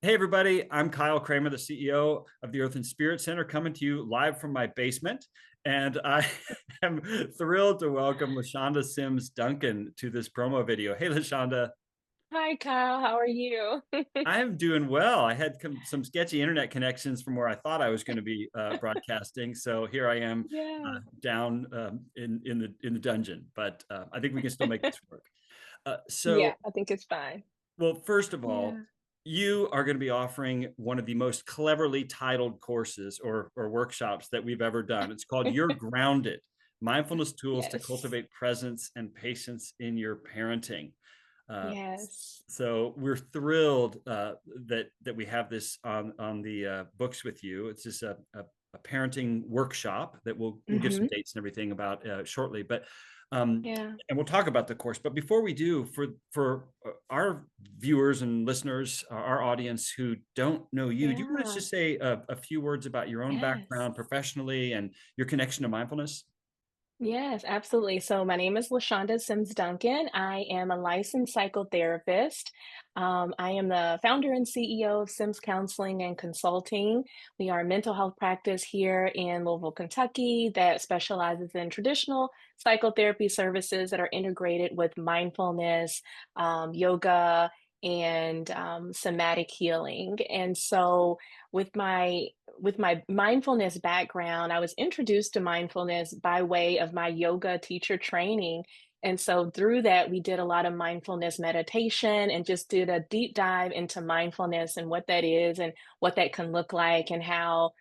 Hey, everybody. I'm Kyle Kramer, the CEO of the Earth and Spirit Center, coming to you live from my basement. And I am thrilled to welcome LaShonda Sims Duncan to this promo video. Hey, LaShonda. Hi, Kyle. How are you? I'm doing well. I had some sketchy internet connections from where I thought I was going to be broadcasting. So here I am Yeah. down in the dungeon, but I think we can still make this work. Yeah, So I think it's fine. Well, first of all, Yeah. you are going to be offering one of the most cleverly titled courses or workshops that we've ever done. It's called You're Grounded: Mindfulness Tools to Yes. Cultivate Presence and Patience in Your Parenting. Uh, Yes. so we're thrilled that we have this on the books with you. It's just a parenting workshop that we'll give some Hmm. dates and everything about shortly. But um, Yeah. and we'll talk about the course. But before we do, for our viewers and listeners, our audience who don't know you, do you want to Yeah. just say a few words about your own Yes. background professionally and your connection to mindfulness? Yes, absolutely. So my name is LaShonda Sims Duncan. I am a licensed psychotherapist. I am the founder and CEO of Sims Counseling and Consulting. We are a mental health practice here in Louisville, Kentucky that specializes in traditional psychotherapy services that are integrated with mindfulness, yoga, and somatic healing. And so with my mindfulness background, I was introduced to mindfulness by way of my yoga teacher training. And so through that, we did a lot of mindfulness meditation and just did a deep dive into mindfulness and what that is and what that can look like, and how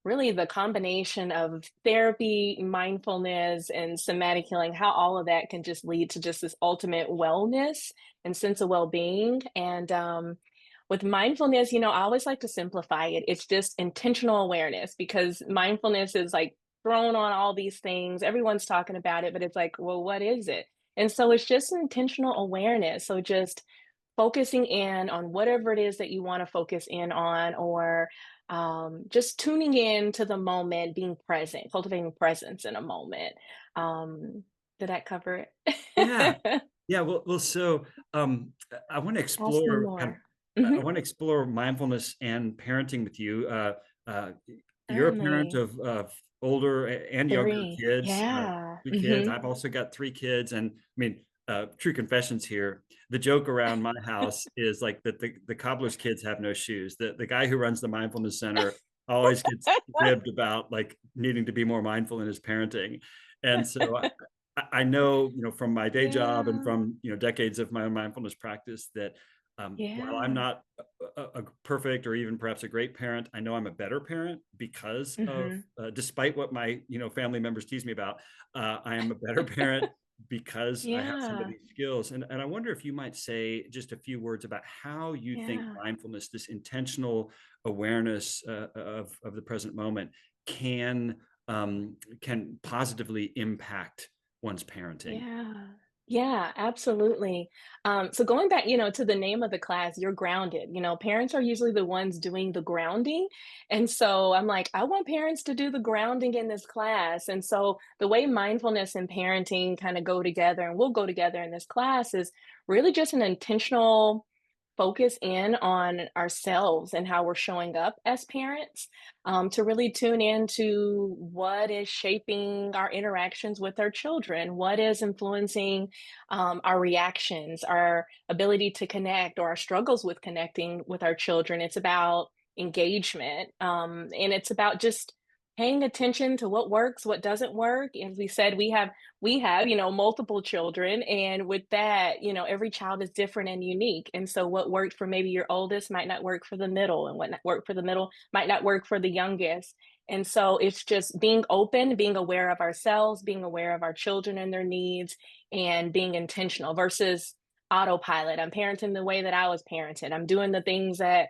really the combination of therapy, mindfulness, and somatic healing, how all of that can just lead to just this ultimate wellness and sense of well-being. And with mindfulness, I always like to simplify it. It's just intentional awareness, because mindfulness is like thrown on all these things. Everyone's talking about it, but it's like, well, what is it? And so it's just intentional awareness. So just focusing in on whatever it is that you want to focus in on, or just tuning in to the moment, being present, cultivating presence in a moment. Um, did that cover Yeah, it? yeah. So um, I want to Ask me explore more. I Hmm. want to explore mindfulness and parenting with you. Uh, you're a parent Certainly. of older and younger Three. kids, Yeah. two kids. Mhm. I've also got three kids, and I mean, true confessions here. The joke around my house is like that the cobbler's kids have no shoes. The guy who runs the mindfulness center always gets ribbed about like needing to be more mindful in his parenting, and so I know, from my day job and Yeah. from, decades of my own mindfulness practice that while I'm Yeah. not a perfect or even perhaps a great parent, I know I'm a better parent because of, Mhm. despite what my, family members tease me about, I am a better parent because I have some of Yeah. these skills. And I wonder if you might say just a few words about how you think Yeah. mindfulness, this intentional awareness of the present moment, can can positively impact one's parenting. Yeah. Yeah, absolutely. So going back, to the name of the class, you're grounded. Parents are usually the ones doing the grounding. And so I'm like, I want parents to do the grounding in this class. And so the way mindfulness and parenting kind of go together and will go together in this class is really just an intentional focus in on ourselves and how we're showing up as parents, to really tune into what is shaping our interactions with our children, what is influencing our reactions, our ability to connect, or our struggles with connecting with our children. It's about engagement, and it's about just paying attention to what works, what doesn't work. As we said, we have multiple children, and with that, every child is different and unique. And so what worked for maybe your oldest might not work for the middle, and what not worked for the middle might not work for the youngest. And so it's just being open, being aware of ourselves, being aware of our children and their needs, and being intentional versus autopilot. I'm parenting the way that I was parented. I'm doing the things that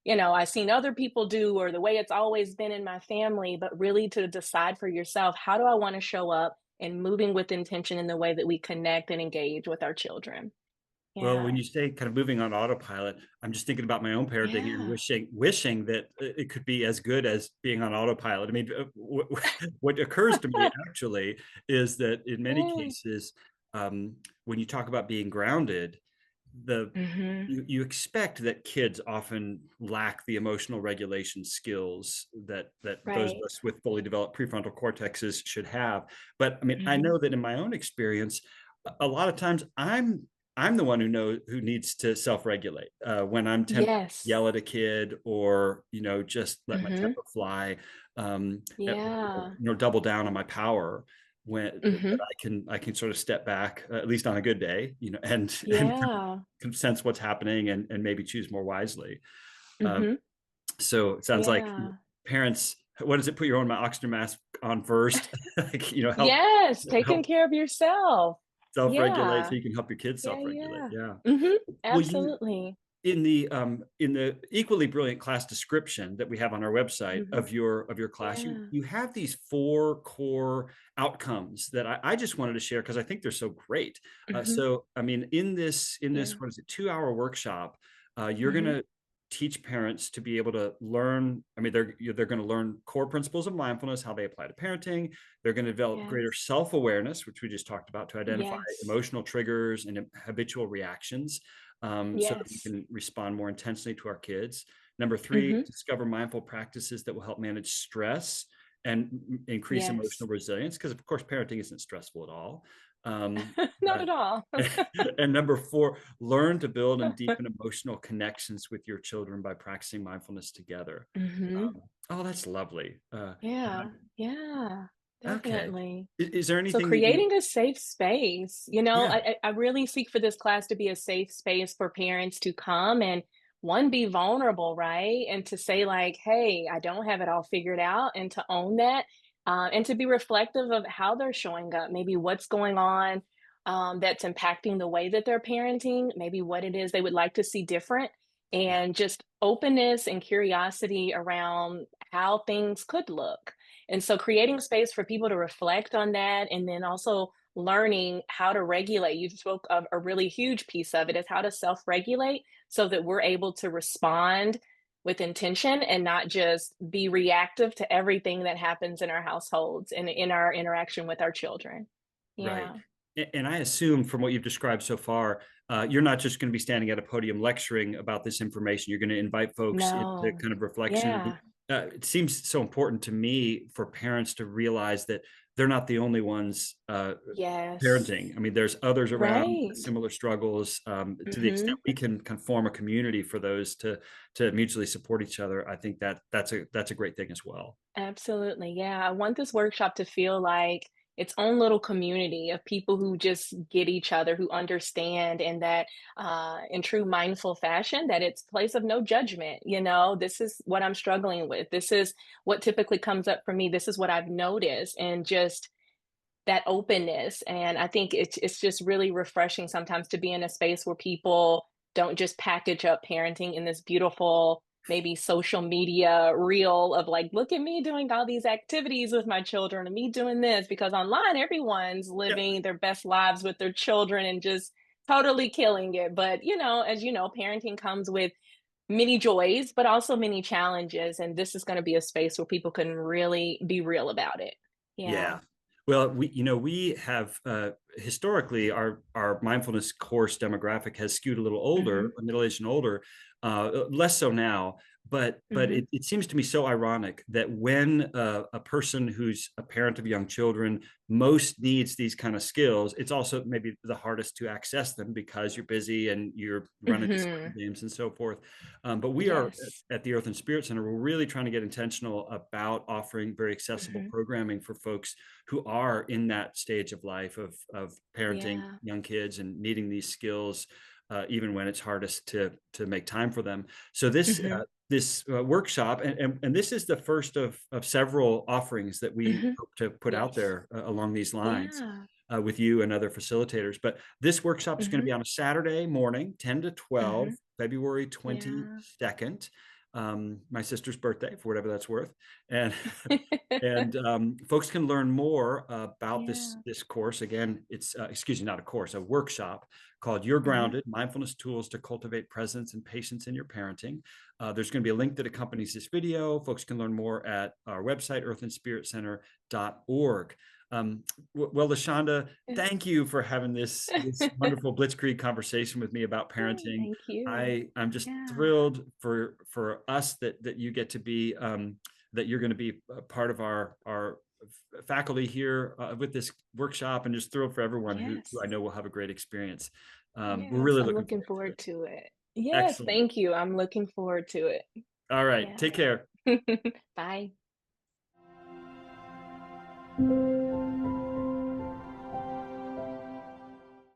I've seen other people do, or the way it's always been in my family. But really to decide for yourself, how do I want to show up, and moving with intention in the way that we connect and engage with our children. Well, when Yeah. you say kind of moving on autopilot, I'm just thinking about my own parenting and Yeah. wishing that it could be as good as being on autopilot. I mean, what occurs to me actually is that in many Yeah. cases, when you talk about being grounded, the Mhm. you expect that kids often lack the emotional regulation skills that those of Right. us with fully developed prefrontal cortexes should have. But I mean, I Mhm. know that in my own experience, a lot of times I'm the one who needs to self-regulate when I'm tempted to Yes. yell at a kid or just let my Mhm. temper fly, or, Yeah. double down on my power when that Mhm. I can sort of step back, at least on a good day, and and Yeah. can sense what's happening and maybe choose more wisely. Uh, Mhm. so it sounds like Yeah. parents, what does it, put your own oxygen mask on first, like, Yes, taking help care of yourself. self-regulate so Yeah. you can help your kids Yeah, self-regulate. yeah. Yeah. Mhm. Well, you Absolutely. in the equally brilliant class description that we have on our website Mhm. of your class, you Yeah. you have these four core outcomes that I just wanted to share because I think they're so great. Mhm. So I mean, in this Yeah. what is it, 2 hour workshop, you're Mhm. gonna teach parents to be able to learn. I mean, they're going to learn core principles of mindfulness, how they apply to parenting. They're going to develop greater Yes. self-awareness, which we just talked about, to identify Yes. emotional triggers and habitual reactions, so that we Yes. can respond more intensely to our kids. Number three, Mhm. discover mindful practices that will help manage stress and increase Yes. emotional resilience, because of course parenting isn't stressful at all. Um, Not uh, at all. and number four, learn to build and deepen emotional connections with your children by practicing mindfulness together. Mhm. Oh, that's lovely. Yeah. Yeah. Okay. Definitely. Is there So anything that you? creating a safe space, Yeah, I really seek for this class to be a safe space for parents to come and one, be vulnerable, right? And to say like, hey, I don't have it all figured out, and to own that, and to be reflective of how they're showing up, maybe what's going on, that's impacting the way that they're parenting, maybe what it is they would like to see different, yeah, and just openness and curiosity around how things could look. And so creating space for people to reflect on that, and then also learning how to regulate. You spoke of a really huge piece of it is how to self-regulate so that we're able to respond with intention and not just be reactive to everything that happens in our households and in our interaction with our children. right. Yeah. And I assume from what you've described so far, you're not just going to be standing at a podium lecturing about this information. You're going to invite folks into No. kind of reflection. Yeah. It seems so important to me for parents to realize that they're not the only ones Yes. parenting. I mean, there's others around with Right. similar struggles. To the extent Mhm. we can kind of form a community for those to mutually support each other, I think that's a great thing as well. Absolutely. Yeah. I want this workshop to feel like its own little community of people who just get each other, who understand, and that in true mindful fashion, that it's a place of no judgment. This is what I'm struggling with. This is what typically comes up for me. This is what I've noticed. And just that openness. And I think it's just really refreshing sometimes to be in a space where people don't just package up parenting in this beautiful, maybe social media reel of like, look at me doing all these activities with my children and me doing this, because online everyone's Yeah, living their best lives with their children and just totally killing it. But as you know, parenting comes with many joys, but also many challenges. And this is going to be a space where people can really be real about it. Yeah. yeah. Well, we have historically our mindfulness course demographic has skewed a little older, Hmm. middle aged and older, less so now. But Hmm. it seems to me so ironic that when a person who's a parent of young children most needs these kind of skills, it's also maybe the hardest to access them because you're busy and you're running Hmm. games and so forth. But we are Yes. at the Earth and Spirit Center. We're really trying to get intentional about offering very accessible Hmm. programming for folks who are in that stage of life of parenting Yeah. young kids and needing these skills, even when it's hardest to make time for them. So Hmm. this workshop, and this is the first of several offerings that we Hmm. hope to put out Yes. there along these lines. Yeah. With you and other facilitators. But this workshop is going to Hmm. be on a Saturday morning, 10 to 12, Hmm. February Yeah. 22nd, my sister's birthday, for whatever that's worth. And and folks can learn more about this Yeah. this course. Again, it's excuse me, not a course, a workshop called "You're Hmm. Grounded: Mindfulness Tools to Cultivate Presence and Patience in Your Parenting." There's going to be a link that accompanies this video. Folks can learn more at our website, earthandspiritcenter.org. Well, LaShonda, Yes. thank you for having this wonderful blitzkrieg conversation with me about Oh, parenting. thank you. I'm just Yeah. thrilled for us that you get to be that you're going to be a part of our faculty here with this workshop, and just thrilled for everyone who I Yes. know will have a great experience. We're Yes, really I'm looking looking forward to it. forward to it. Yes, Excellent. thank you. I'm looking forward to it. All right. Yeah. Take care. Bye.